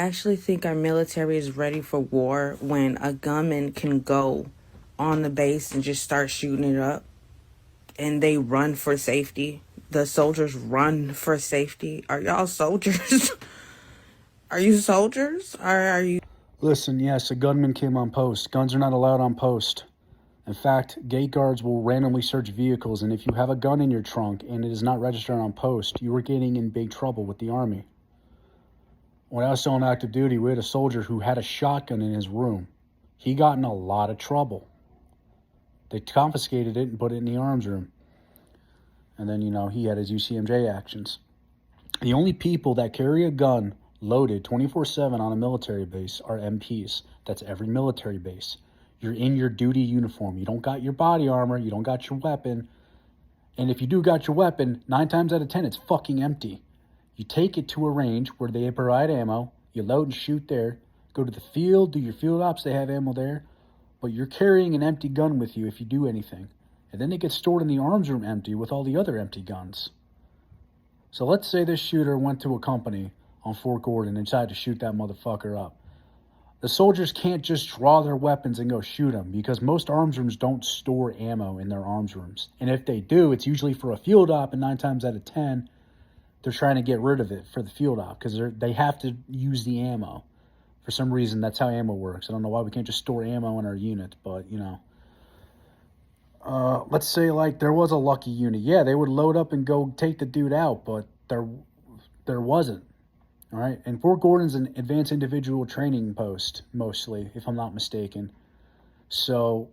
I actually think our military is ready for war when a gunman can go on the base and just start shooting it up and they run for safety. The soldiers run for safety. Are y'all soldiers? Are you soldiers? Or are you? Listen, yes, a gunman came on post. Guns are not allowed on post. In fact, gate guards will randomly search vehicles, and if you have a gun in your trunk and it is not registered on post, you are getting in big trouble with the Army. When I was still on active duty, we had a soldier who had a shotgun in his room. He got in a lot of trouble. They confiscated it and put it in the arms room. And then, he had his UCMJ actions. The only people that carry a gun loaded 24/7 on a military base are MPs. That's every military base. You're in your duty uniform. You don't got your body armor. You don't got your weapon. And if you do got your weapon, 9 times out of 10, it's fucking empty. You take it to a range where they provide ammo. You load and shoot there. Go to the field, do your field ops. They have ammo there. But you're carrying an empty gun with you if you do anything. And then it gets stored in the arms room empty with all the other empty guns. So let's say this shooter went to a company on Fort Gordon and decided to shoot that motherfucker up. The soldiers can't just draw their weapons and go shoot them because most arms rooms don't store ammo in their arms rooms. And if they do, it's usually for a field op, and 9 times out of 10, they're trying to get rid of it for the field op because they have to use the ammo. For some reason, that's how ammo works. I don't know why we can't just store ammo in our unit, but, let's say, there was a lucky unit. Yeah, they would load up and go take the dude out, but there wasn't. All right, and Fort Gordon's an advanced individual training post, mostly, if I'm not mistaken. So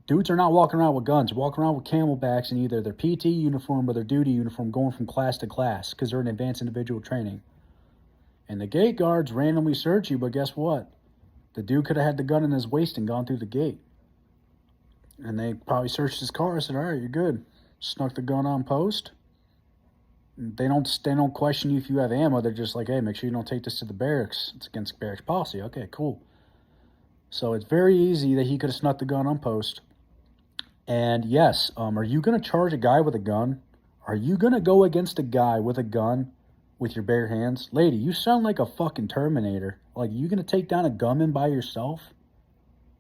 dudes are not walking around with guns. They're walking around with camelbacks in either their PT uniform or their duty uniform going from class to class because they're in advanced individual training. And the gate guards randomly search you, but guess what? The dude could have had the gun in his waist and gone through the gate. And they probably searched his car and said, all right, you're good. Snuck the gun on post. They don't question you if you have ammo. They're just like, hey, make sure you don't take this to the barracks. It's against barracks policy. Okay, cool. So it's very easy that he could have snuck the gun on post. And yes, are you going to charge a guy with a gun? Are you going to go against a guy with a gun with your bare hands? Lady, you sound like a fucking Terminator. Like, you going to take down a gunman by yourself?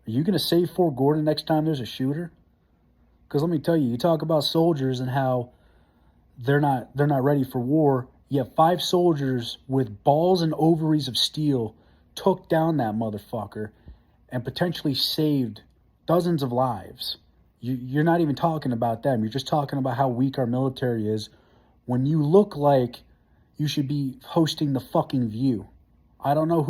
Are you going to save Fort Gordon next time there's a shooter? Because let me tell you, you talk about soldiers and how they're not ready for war. Yet 5 soldiers with balls and ovaries of steel took down that motherfucker and potentially saved dozens of lives. You're not even talking about them. You're just talking about how weak our military is when you look like you should be hosting the fucking View. I don't know who